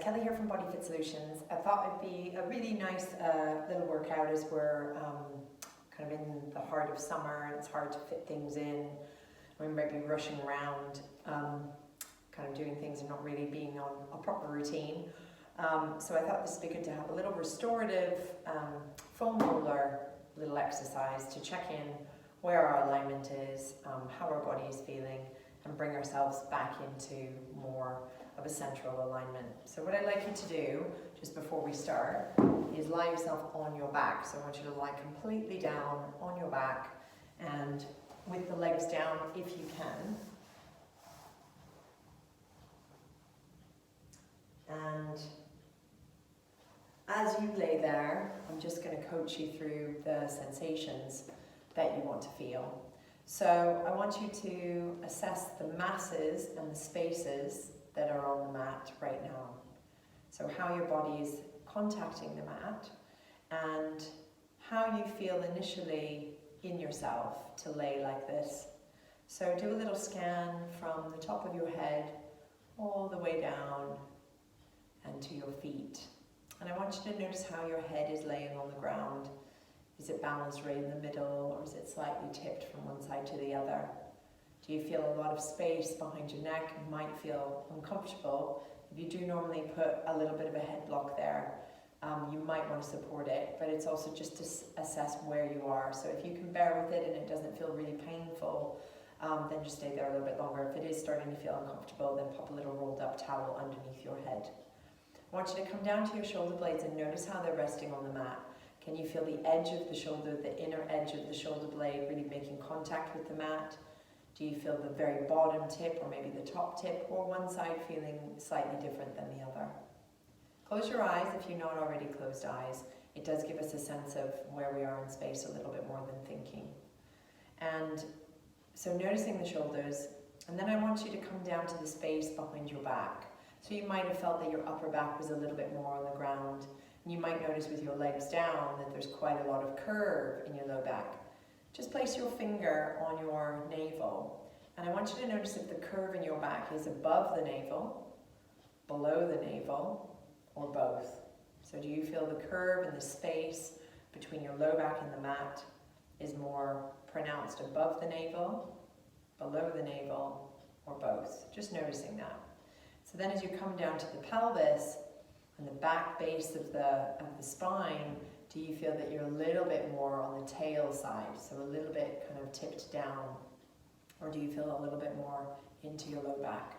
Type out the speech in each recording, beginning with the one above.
Kelly here from Body Fit Solutions. I thought it'd be a really nice little workout as we're kind of in the heart of summer and it's hard to fit things in. We might be rushing around, kind of doing things and not really being on a proper routine. So I thought this would be good to have a little restorative foam roller little exercise to check in where our alignment is, how our body is feeling, and bring ourselves back into more of a central alignment. So what I'd like you to do, just before we start, is lie yourself on your back. So I want you to lie completely down on your back and with the legs down if you can. And as you lay there, I'm just going to coach you through the sensations that you want to feel. So I want you to assess the masses and the spaces that are on the mat right now. So how your body is contacting the mat and how you feel initially in yourself to lay like this. So do a little scan from the top of your head all the way down and to your feet. And I want you to notice how your head is laying on the ground. Is it balanced right in the middle, or is it slightly tipped from one side to the other? Do you feel a lot of space behind your neck? You might feel uncomfortable. If you do normally put a little bit of a head block there, you might want to support it, but it's also just to assess where you are. So if you can bear with it and it doesn't feel really painful, then just stay there a little bit longer. If it is starting to feel uncomfortable, then pop a little rolled up towel underneath your head. I want you to come down to your shoulder blades and notice how they're resting on the mat. Can you feel the edge of the shoulder, the inner edge of the shoulder blade really making contact with the mat? Do you feel the very bottom tip or maybe the top tip, or one side feeling slightly different than the other? Close your eyes if you're not already closed eyes. It does give us a sense of where we are in space a little bit more than thinking. And so noticing the shoulders, and then I want you to come down to the space behind your back. So you might have felt that your upper back was a little bit more on the ground. And you might notice with your legs down that there's quite a lot of curve in your low back. Just place your finger on your navel. And I want you to notice if the curve in your back is above the navel, below the navel, or both. So do you feel the curve and the space between your low back and the mat is more pronounced above the navel, below the navel, or both? Just noticing that. So then as you come down to the pelvis and the back base of the spine, do you feel that you're a little bit more on the tail side, so a little bit kind of tipped down? Or do you feel a little bit more into your low back?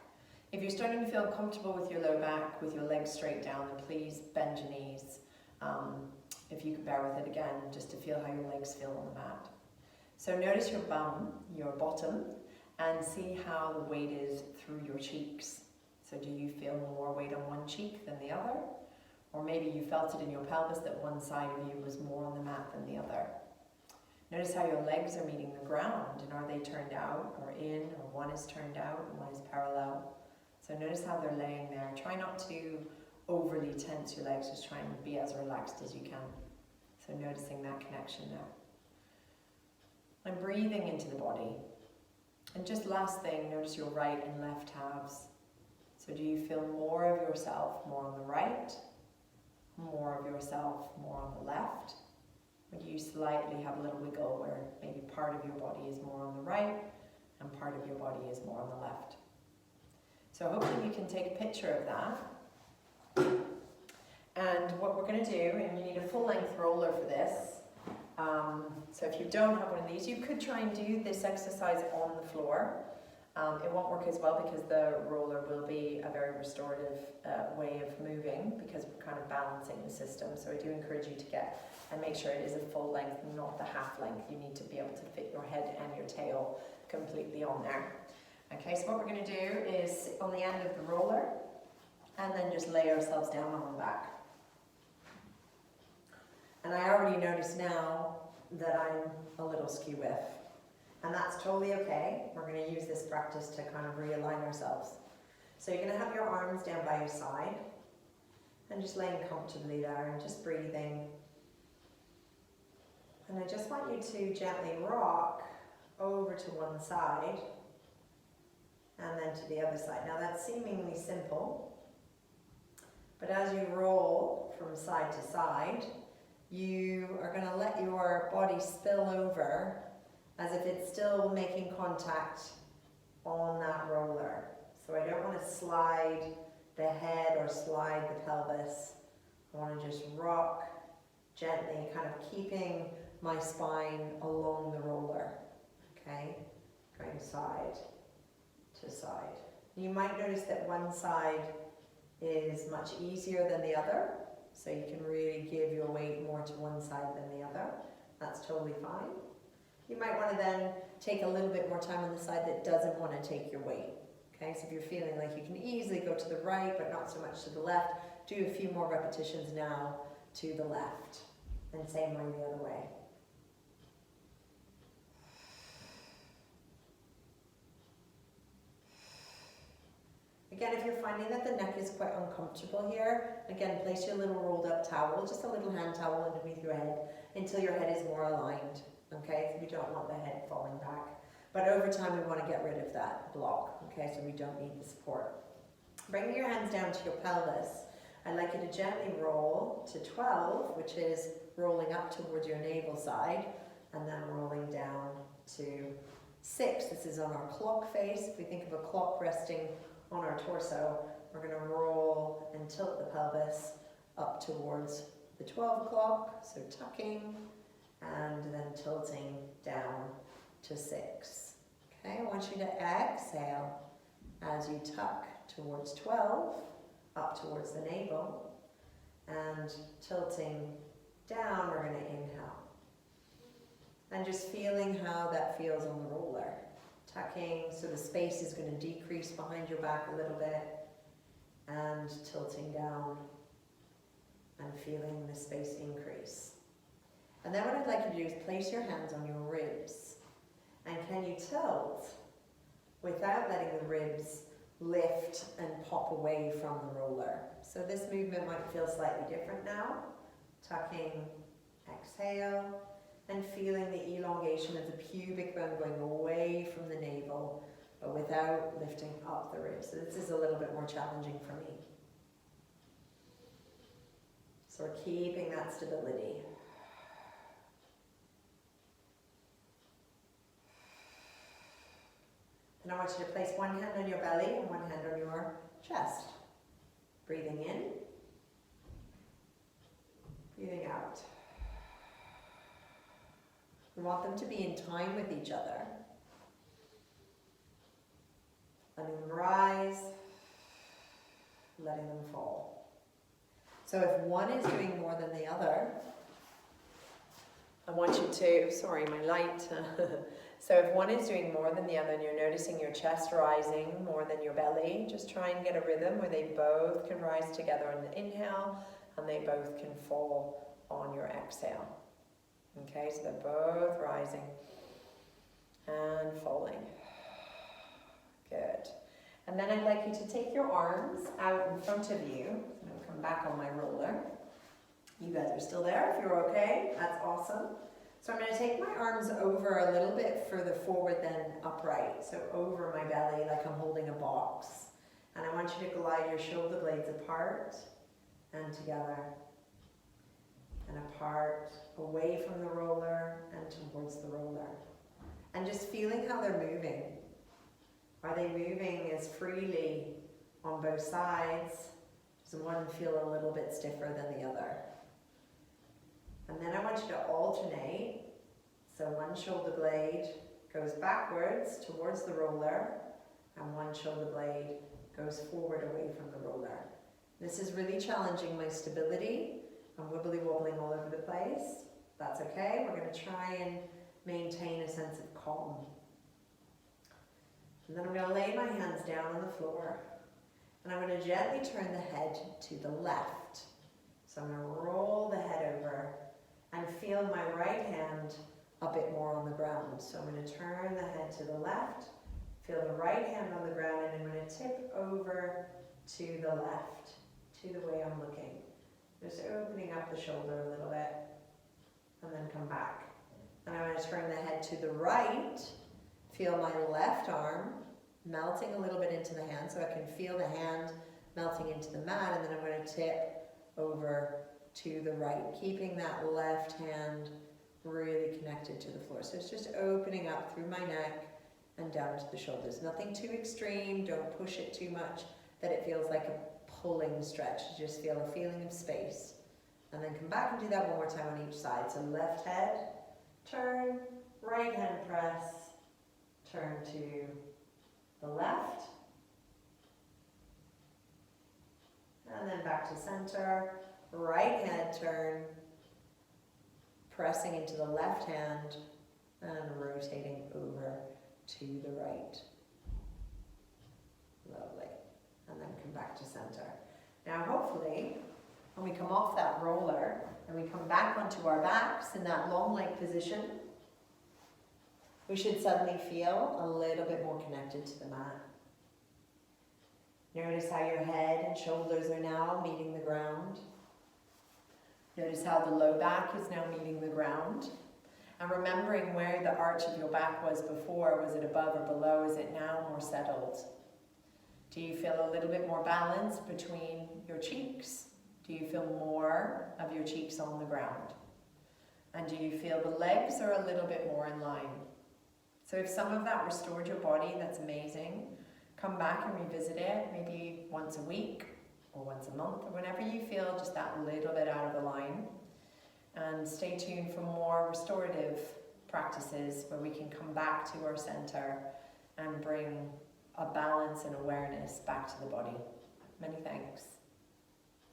If you're starting to feel comfortable with your low back, with your legs straight down, then please bend your knees. If you can bear with it again, just to feel how your legs feel on the mat. So notice your bum, your bottom, and see how the weight is through your cheeks. So do you feel more weight on one cheek than the other? Or maybe you felt it in your pelvis that one side of you was more on the mat than the other. Notice how your legs are meeting the ground, and are they turned out or in, or one is turned out and one is parallel. So notice how they're laying there. Try not to overly tense your legs, just try and be as relaxed as you can. So noticing that connection there. And breathing into the body. And just last thing, notice your right and left halves. So do you feel more of yourself more on the right, more of yourself more on the left? Or do you slightly have a little wiggle where maybe part of your body is more on the right and part of your body is more on the left? So hopefully you can take a picture of that. And what we're going to do, and you need a full-length roller for this. So if you don't have one of these, you could try and do this exercise on the floor. It won't work as well because the roller will be a very restorative way of moving, because we're kind of balancing the system. So I do encourage you to get and make sure it is a full length, not the half length. You need to be able to fit your head and your tail completely on there. Okay, so what we're going to do is sit on the end of the roller and then just lay ourselves down on our back. And I already notice now that I'm a little skew-with. And that's totally okay. We're going to use this practice to kind of realign ourselves. So you're going to have your arms down by your side and just laying comfortably there and just breathing. And I just want you to gently rock over to one side and then to the other side. Now that's seemingly simple, But as you roll from side to side, you are going to let your body spill over as if it's still making contact on that roller. So I don't want to slide the head or slide the pelvis. I want to just rock gently, kind of keeping my spine along the roller, okay? Going side to side. You might notice that one side is much easier than the other, so you can really give your weight more to one side than the other. That's totally fine. You might want to then take a little bit more time on the side that doesn't want to take your weight. Okay, so if you're feeling like you can easily go to the right but not so much to the left, do a few more repetitions now to the left, and same way the other way. Again, if you're finding that the neck is quite uncomfortable here, again, place your little rolled up towel, just a little hand towel underneath your head until your head is more aligned, okay? So we don't want the head falling back. But over time, we want to get rid of that block, okay? So we don't need the support. Bring your hands down to your pelvis. I'd like you to gently roll to 12, which is rolling up towards your navel side, and then rolling down to 6. This is on our clock face. If we think of a clock resting on our torso, we're going to roll and tilt the pelvis up towards the 12 o'clock, so tucking, and then tilting down to 6. Okay, I want you to exhale as you tuck towards 12, up towards the navel, and tilting down, we're going to inhale. And just feeling how that feels on the roller. Tucking, so the space is going to decrease behind your back a little bit, and tilting down and feeling the space increase. And then what I'd like you to do is place your hands on your ribs. And can you tilt without letting the ribs lift and pop away from the roller? So this movement might feel slightly different now. Tucking, exhale, and feeling the elongation of the pubic bone going away from the navel, but without lifting up the ribs. So this is a little bit more challenging for me. So we're keeping that stability. And I want you to place one hand on your belly and one hand on your chest. Breathing in, breathing out. We want them to be in time with each other. Letting them rise, letting them fall. So if one is doing more than the other, I want you to, sorry, my light. So if one is doing more than the other and you're noticing your chest rising more than your belly, just try and get a rhythm where they both can rise together on the inhale and they both can fall on your exhale. Okay, so they're both rising and falling. Good. And then I'd like you to take your arms out in front of you. I'm going to come back on my roller. You guys are still there if you're okay. That's awesome. So I'm going to take my arms over a little bit further forward than upright. So over my belly like I'm holding a box. And I want you to glide your shoulder blades apart and together. And apart, away from the roller and towards the roller. And just feeling how they're moving. Are they moving as freely on both sides? Does one feel a little bit stiffer than the other? And then I want you to alternate. So one shoulder blade goes backwards towards the roller, and one shoulder blade goes forward away from the roller. This is really challenging my stability. I'm wibbly wobbling all over the place. That's okay. We're going to try and maintain a sense of calm. And then I'm going to lay my hands down on the floor. And I'm going to gently turn the head to the left. So I'm going to roll the head over and feel my right hand a bit more on the ground. So I'm going to turn the head to the left, feel the right hand on the ground, and I'm going to tip over to the left, to the way I'm looking. Just opening up the shoulder a little bit, and then come back. And I'm going to turn the head to the right, feel my left arm melting a little bit into the hand, so I can feel the hand melting pressing into the mat, and then I'm going to tip over to the right, keeping that left hand really connected to the floor. So it's just opening up through my neck and down to the shoulders. Nothing too extreme, don't push it too much that it feels like a pulling stretch. You just feel a feeling of space. And then come back and do that one more time on each side. So left head, turn, right hand press, turn to the left, and then back to center, right hand turn, pressing into the left hand, and rotating over to the right. Lovely. And then come back to center. Now hopefully, when we come off that roller and we come back onto our backs in that long leg position, we should suddenly feel a little bit more connected to the mat. Notice how your head and shoulders are now meeting the ground. Notice how the low back is now meeting the ground. And remembering where the arch of your back was before, was it above or below? Is it now more settled? Do you feel a little bit more balance between your cheeks? Do you feel more of your cheeks on the ground? And do you feel the legs are a little bit more in line? So if some of that restored your body, that's amazing. Come back and revisit it, maybe once a week or once a month or whenever you feel just that little bit out of the line. And stay tuned for more restorative practices where we can come back to our center and bring a balance and awareness back to the body. Many thanks.